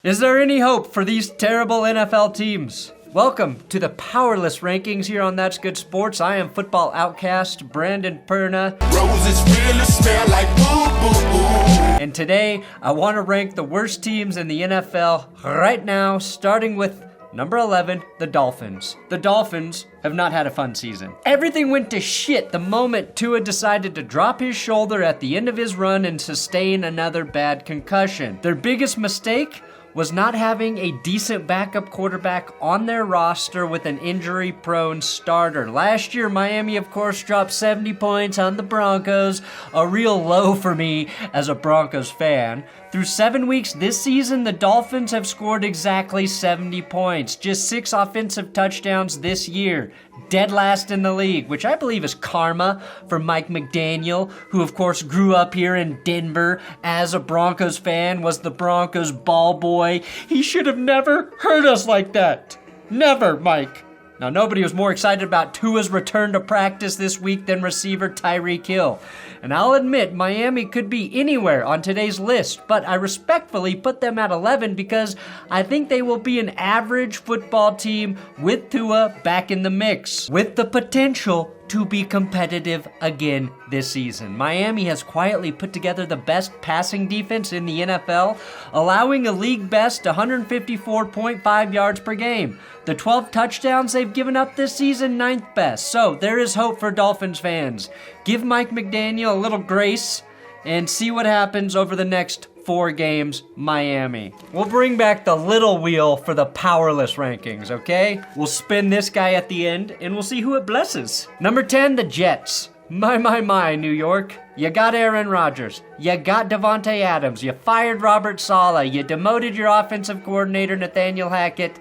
Is there any hope for these terrible NFL teams? Welcome to the Powerless rankings here on That's Good Sports. I am football outcast Brandon Perna. Roses really smell like boo-boo-boo. And today, I want to rank the worst teams in the NFL right now, starting with number 11, the Dolphins. The Dolphins have not had a fun season. Everything went to shit the moment Tua decided to drop his shoulder at the end of his run and sustain another bad concussion. Their biggest mistake was not having a decent backup quarterback on their roster with an injury-prone starter. Last year, Miami, of course, dropped 70 points on the Broncos, a real low for me as a Broncos fan. Through 7 weeks this season, the Dolphins have scored exactly 70 points, just 6 offensive touchdowns this year. Dead last in the league, which I believe is karma for Mike McDaniel, who of course grew up here in Denver as a Broncos fan, was the Broncos ball boy. He should have never hurt us like that. Never, Mike. Now, nobody was more excited about Tua's return to practice this week than receiver Tyreek Hill. And I'll admit, Miami could be anywhere on today's list, but I respectfully put them at 11 because I think they will be an average football team with Tua back in the mix, with the potential to be competitive again this season. Miami has quietly put together the best passing defense in the NFL, allowing a league best 154.5 yards per game. The 12 touchdowns they've given up this season, 9th best. So there is hope for Dolphins fans. Give Mike McDaniel a little grace and see what happens over the next 4 games, Miami. We'll bring back the little wheel for the Powerless rankings, okay? We'll spin this guy at the end, and we'll see who it blesses. Number 10, the Jets. My, New York. You got Aaron Rodgers. You got Davante Adams. You fired Robert Saleh. You demoted your offensive coordinator, Nathaniel Hackett.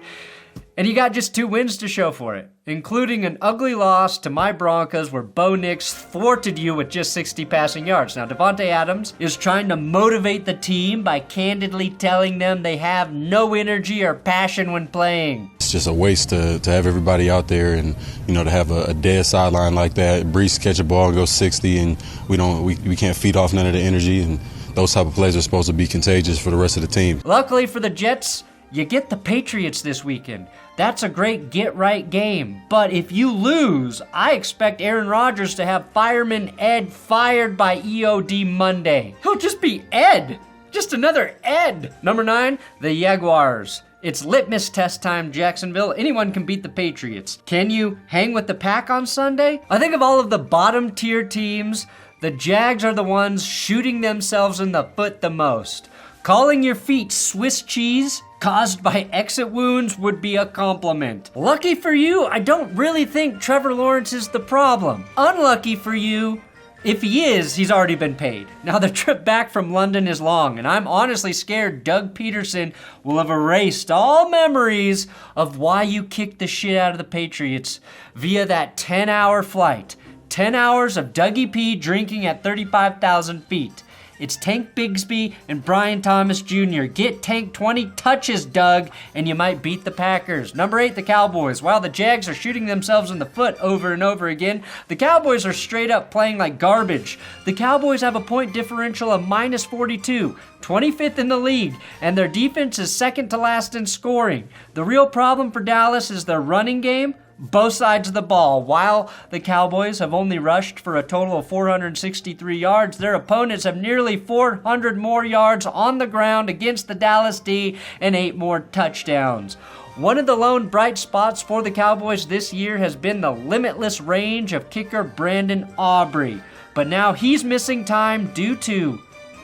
And you got just 2 wins to show for it, including an ugly loss to my Broncos where Bo Nix thwarted you with just 60 passing yards. Now, Davante Adams is trying to motivate the team by candidly telling them they have no energy or passion when playing. It's just a waste to have everybody out there and, to have a dead sideline like that. Brees catch a ball and go 60 and we can't feed off none of the energy, and those type of plays are supposed to be contagious for the rest of the team. Luckily for the Jets, you get the Patriots this weekend. That's a great get-right game. But if you lose, I expect Aaron Rodgers to have Fireman Ed fired by EOD Monday. He'll just be Ed. Just another Ed. Number 9, the Jaguars. It's litmus test time, Jacksonville. Anyone can beat the Patriots. Can you hang with the pack on Sunday? I think of all of the bottom-tier teams, the Jags are the ones shooting themselves in the foot the most. Calling your feet Swiss cheese caused by exit wounds would be a compliment. Lucky for you, I don't really think Trevor Lawrence is the problem. Unlucky for you, if he is, he's already been paid. Now, the trip back from London is long, and I'm honestly scared Doug Peterson will have erased all memories of why you kicked the shit out of the Patriots via that 10-hour flight. 10 hours of Dougie P drinking at 35,000 feet. It's Tank Bigsby and Brian Thomas Jr. Get Tank 20 touches, Doug, and you might beat the Packers. Number 8, the Cowboys. While the Jags are shooting themselves in the foot over and over again, the Cowboys are straight up playing like garbage. The Cowboys have a point differential of minus 42, 25th in the league, and their defense is second to last in scoring. The real problem for Dallas is their running game, both sides of the ball. While the Cowboys have only rushed for a total of 463 yards, their opponents have nearly 400 more yards on the ground against the Dallas D and 8 more touchdowns. One of the lone bright spots for the Cowboys this year has been the limitless range of kicker Brandon Aubrey, but now he's missing time due to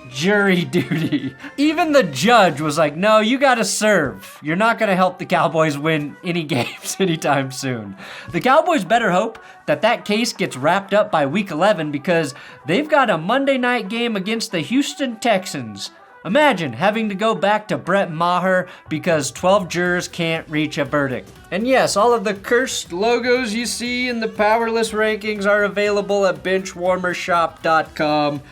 jury duty. Even the judge was like, no, you gotta serve. You're not gonna help the Cowboys win any games anytime soon. The Cowboys better hope that case gets wrapped up by week 11 because they've got a Monday night game against the Houston Texans. Imagine having to go back to Brett Maher because 12 jurors can't reach a verdict. And yes, all of the cursed logos you see in the Powerless rankings are available at benchwarmershop.com.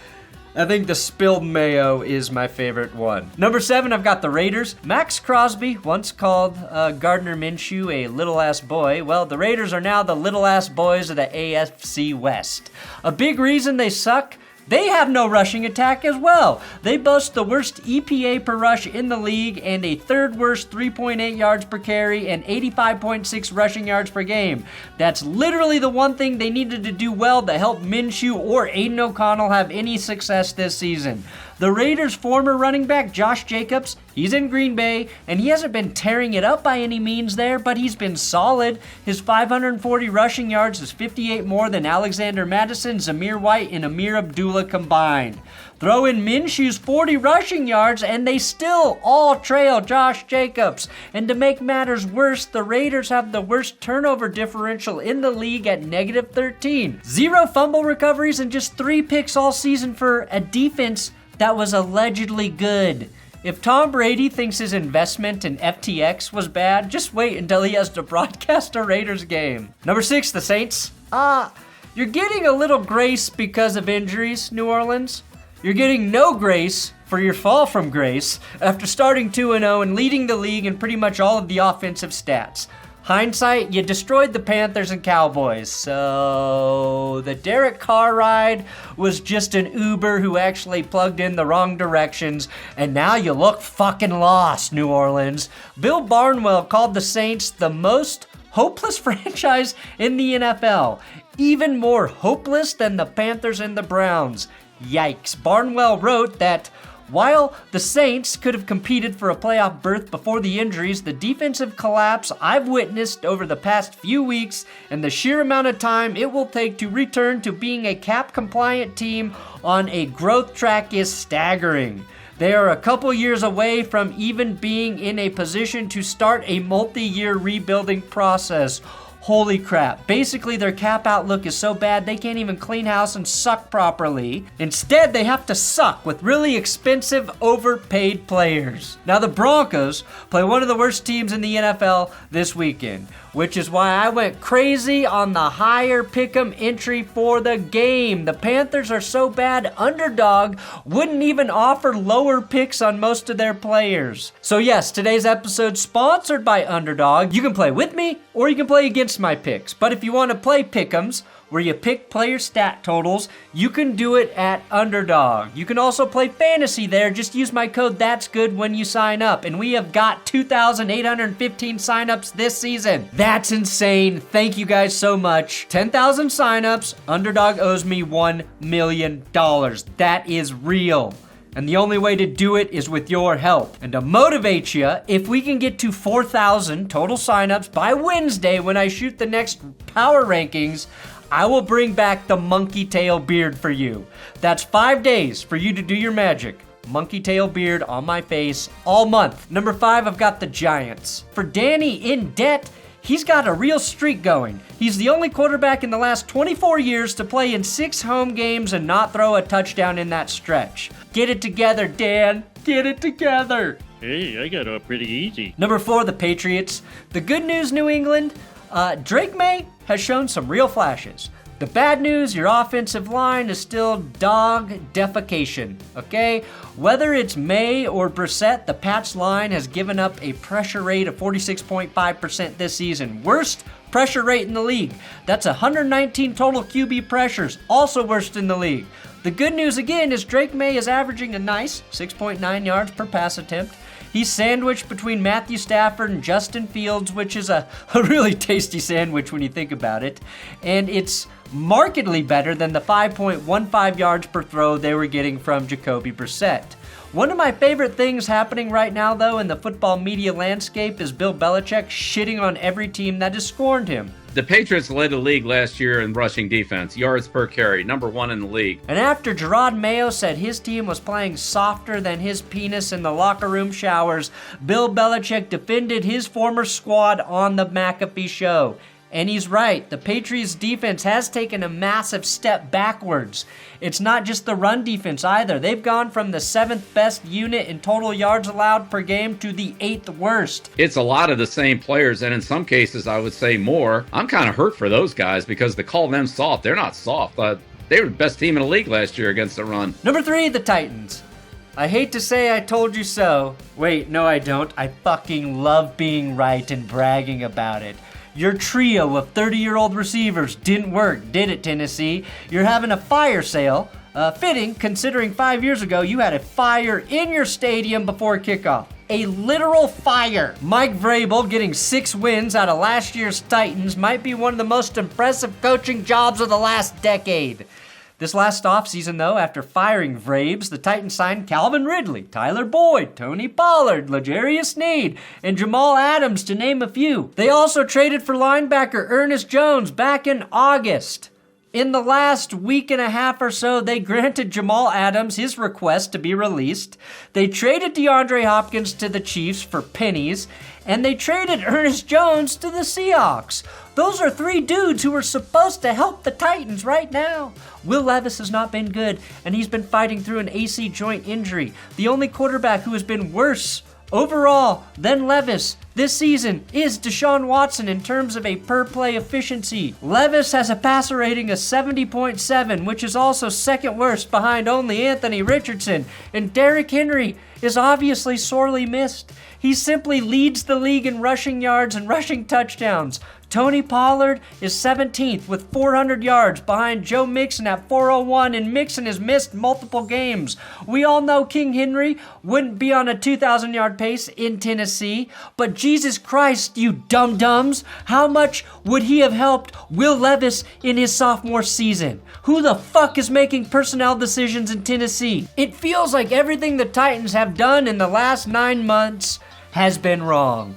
I think the spilled mayo is my favorite one. Number 7, I've got the Raiders. Max Crosby once called Gardner Minshew a little-ass boy. Well, the Raiders are now the little-ass boys of the AFC West. A big reason they suck? They have no rushing attack as well. They boast the worst EPA per rush in the league and a third worst 3.8 yards per carry and 85.6 rushing yards per game. That's literally the one thing they needed to do well to help Minshew or Aiden O'Connell have any success this season. The Raiders' former running back, Josh Jacobs, he's in Green Bay, and he hasn't been tearing it up by any means there, but he's been solid. His 540 rushing yards is 58 more than Alexander Mattison, Zamir White, and Amir Abdullah combined. Throw in Minshew's 40 rushing yards, and they still all trail Josh Jacobs. And to make matters worse, the Raiders have the worst turnover differential in the league at -13. 0 fumble recoveries and just 3 picks all season for a defense that was allegedly good. If Tom Brady thinks his investment in FTX was bad, just wait until he has to broadcast a Raiders game. Number 6, the Saints. You're getting a little grace because of injuries, New Orleans. You're getting no grace for your fall from grace after starting 2-0 and leading the league in pretty much all of the offensive stats. Hindsight, you destroyed the Panthers and Cowboys, so the Derek Carr ride was just an Uber who actually plugged in the wrong directions, and now you look fucking lost, New Orleans. Bill Barnwell called the Saints the most hopeless franchise in the NFL, even more hopeless than the Panthers and the Browns. Yikes. Barnwell wrote that while the Saints could have competed for a playoff berth before the injuries, the defensive collapse I've witnessed over the past few weeks and the sheer amount of time it will take to return to being a cap-compliant team on a growth track is staggering. They are a couple years away from even being in a position to start a multi-year rebuilding process. Holy crap. Basically, their cap outlook is so bad they can't even clean house and suck properly. Instead, they have to suck with really expensive, overpaid players. Now, the Broncos play one of the worst teams in the NFL this weekend, which is why I went crazy on the higher pick'em entry for the game. The Panthers are so bad, Underdog wouldn't even offer lower picks on most of their players. So yes, today's episode sponsored by Underdog. You can play with me or you can play against my picks. But if you want to play pick'ems, where you pick player stat totals, you can do it at Underdog. You can also play fantasy there. Just use my code THATSGOOD when you sign up. And we have got 2,815 signups this season. That's insane. Thank you guys so much. 10,000 signups. Underdog owes me $1 million. That is real. And the only way to do it is with your help. And to motivate you, if we can get to 4,000 total signups by Wednesday when I shoot the next power rankings, I will bring back the monkey tail beard for you. That's 5 days for you to do your magic. Monkey tail beard on my face all month. Number 5, I've got the Giants. For Danny in debt, he's got a real streak going. He's the only quarterback in the last 24 years to play in 6 home games and not throw a touchdown in that stretch. Get it together, Dan. Get it together. Hey, I got off pretty easy. Number 4, the Patriots. The good news, New England, Drake Maye has shown some real flashes. The bad news, your offensive line is still dog defecation, okay? Whether it's Maye or Brissett, the Pats line has given up a pressure rate of 46.5% this season. Worst pressure rate in the league. That's 119 total QB pressures, also worst in the league. The good news again is Drake Maye is averaging a nice 6.9 yards per pass attempt. He's sandwiched between Matthew Stafford and Justin Fields, which is a really tasty sandwich when you think about it. And it's markedly better than the 5.15 yards per throw they were getting from Jacoby Brissett. One of my favorite things happening right now, though, in the football media landscape is Bill Belichick shitting on every team that has scorned him. The Patriots led the league last year in rushing defense, yards per carry, number 1 in the league. And after Gerard Mayo said his team was playing softer than his penis in the locker room showers, Bill Belichick defended his former squad on the McAfee show. And he's right, the Patriots defense has taken a massive step backwards. It's not just the run defense either. They've gone from the 7th best unit in total yards allowed per game to the 8th worst. It's a lot of the same players, and in some cases I would say more. I'm kind of hurt for those guys because to call them soft, they're not soft. They were the best team in the league last year against the run. Number 3, the Titans. I hate to say I told you so. Wait, no I don't. I fucking love being right and bragging about it. Your trio of 30-year-old receivers didn't work, did it, Tennessee? You're having a fire sale. Fitting, considering 5 years ago you had a fire in your stadium before kickoff. A literal fire. Mike Vrabel getting 6 wins out of last year's Titans might be one of the most impressive coaching jobs of the last decade. This last offseason, though, after firing Vrabes, the Titans signed Calvin Ridley, Tyler Boyd, Tony Pollard, L'Jarius Sneed, and Jamal Adams, to name a few. They also traded for linebacker Ernest Jones back in August. In the last week and a half or so, they granted Jamal Adams his request to be released. They traded DeAndre Hopkins to the Chiefs for pennies, and they traded Ernest Jones to the Seahawks. Those are 3 dudes who are supposed to help the Titans right now. Will Levis has not been good, and he's been fighting through an AC joint injury. The only quarterback who has been worse overall than Levis this season is Deshaun Watson in terms of a per-play efficiency. Levis has a passer rating of 70.7, which is also second worst behind only Anthony Richardson, and Derrick Henry is obviously sorely missed. He simply leads the league in rushing yards and rushing touchdowns. Tony Pollard is 17th with 400 yards behind Joe Mixon at 401, and Mixon has missed multiple games. We all know King Henry wouldn't be on a 2,000-yard pace in Tennessee, but Jesus Christ, you dum-dums, how much would he have helped Will Levis in his sophomore season? Who the fuck is making personnel decisions in Tennessee? It feels like everything the Titans have done in the last 9 months has been wrong.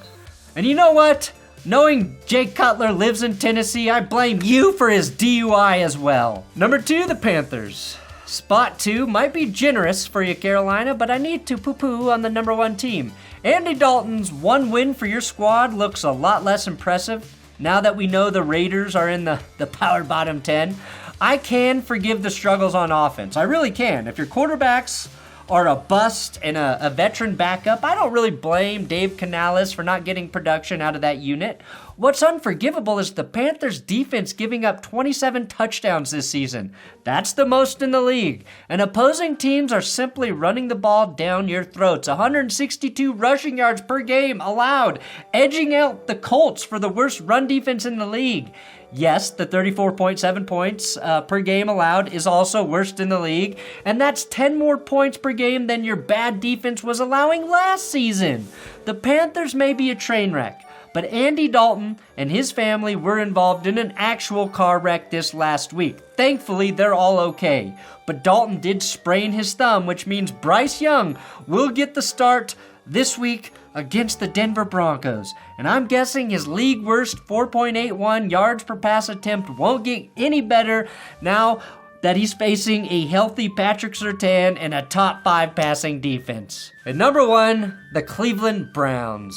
And you know what? Knowing Jay Cutler lives in Tennessee, I blame you for his DUI as well. Number 2, the Panthers. Spot 2 might be generous for you, Carolina, but I need to poo-poo on the number 1 team. Andy Dalton's 1 win for your squad looks a lot less impressive now that we know the Raiders are in the power bottom 10. I can forgive the struggles on offense. I really can. If your quarterbacks are a bust and a veteran backup, I don't really blame Dave Canales for not getting production out of that unit. What's unforgivable is the Panthers' defense giving up 27 touchdowns this season. That's the most in the league. And opposing teams are simply running the ball down your throats. 162 rushing yards per game allowed, edging out the Colts for the worst run defense in the league. Yes, the 34.7 points per game allowed is also worst in the league, and that's 10 more points per game than your bad defense was allowing last season. The Panthers may be a train wreck, but Andy Dalton and his family were involved in an actual car wreck this last week. Thankfully, they're all okay, but Dalton did sprain his thumb, which means Bryce Young will get the start this week against the Denver Broncos. And I'm guessing his league worst 4.81 yards per pass attempt won't get any better now that he's facing a healthy Patrick Surtain and a top 5 passing defense. And number 1, the Cleveland Browns.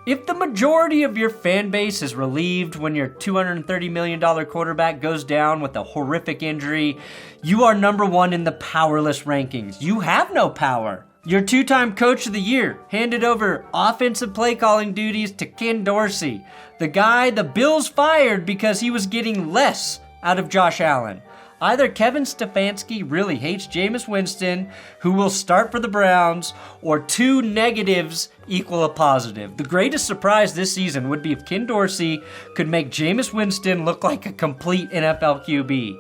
If the majority of your fan base is relieved when your $230 million quarterback goes down with a horrific injury, you are number 1 in the powerless rankings. You have no power. Your 2-time Coach of the Year handed over offensive play calling duties to Ken Dorsey, the guy the Bills fired because he was getting less out of Josh Allen. Either Kevin Stefanski really hates Jameis Winston, who will start for the Browns, or 2 negatives equal a positive. The greatest surprise this season would be if Ken Dorsey could make Jameis Winston look like a complete NFL QB.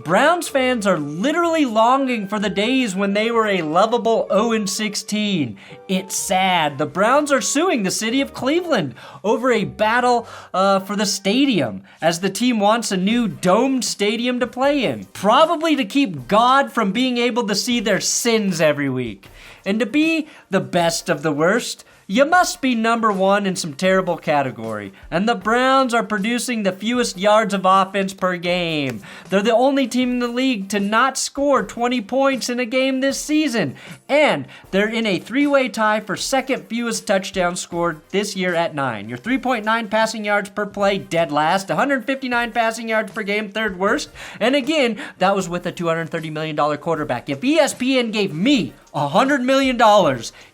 Browns fans are literally longing for the days when they were a lovable 0-16. It's sad. The Browns are suing the city of Cleveland over a battle for the stadium, as the team wants a new domed stadium to play in, probably to keep God from being able to see their sins every week. And to be the best of the worst, you must be number 1 in some terrible category. And the Browns are producing the fewest yards of offense per game. They're the only team in the league to not score 20 points in a game this season. And they're in a 3-way tie for second fewest touchdowns scored this year at 9. Your 3.9 passing yards per play, dead last. 159 passing yards per game, third worst. And again, that was with a $230 million quarterback. If ESPN gave me $100 million,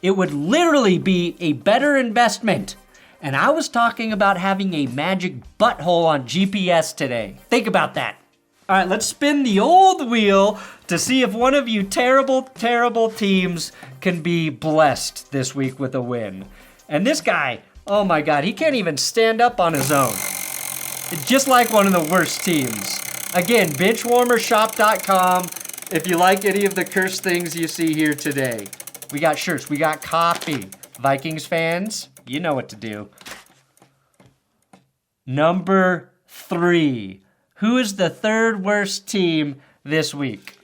it would literally be a better investment. And I was talking about having a magic butthole on GPS today. Think about that. All right, let's spin the old wheel to see if one of you terrible, terrible teams can be blessed this week with a win. And this guy, oh my God, he can't even stand up on his own. It's just like one of the worst teams. Again, benchwarmershop.com. if you like any of the cursed things you see here today. We got shirts. We got coffee. Vikings fans, you know what to do. Number 3. Who is the third worst team this week?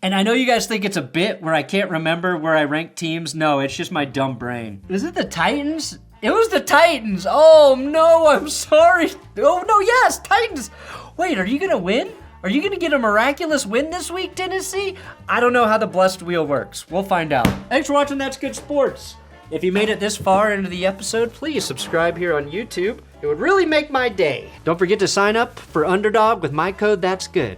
And I know you guys think it's a bit where I can't remember where I rank teams. No, it's just my dumb brain. Is it the Titans? It was the Titans. Oh, no, I'm sorry. Oh, no, yes, Titans. Wait, are you going to win? Are you going to get a miraculous win this week, Tennessee? I don't know how the blessed wheel works. We'll find out. Thanks for watching That's Good Sports. If you made it this far into the episode, please subscribe here on YouTube. It would really make my day. Don't forget to sign up for Underdog with my code That's Good.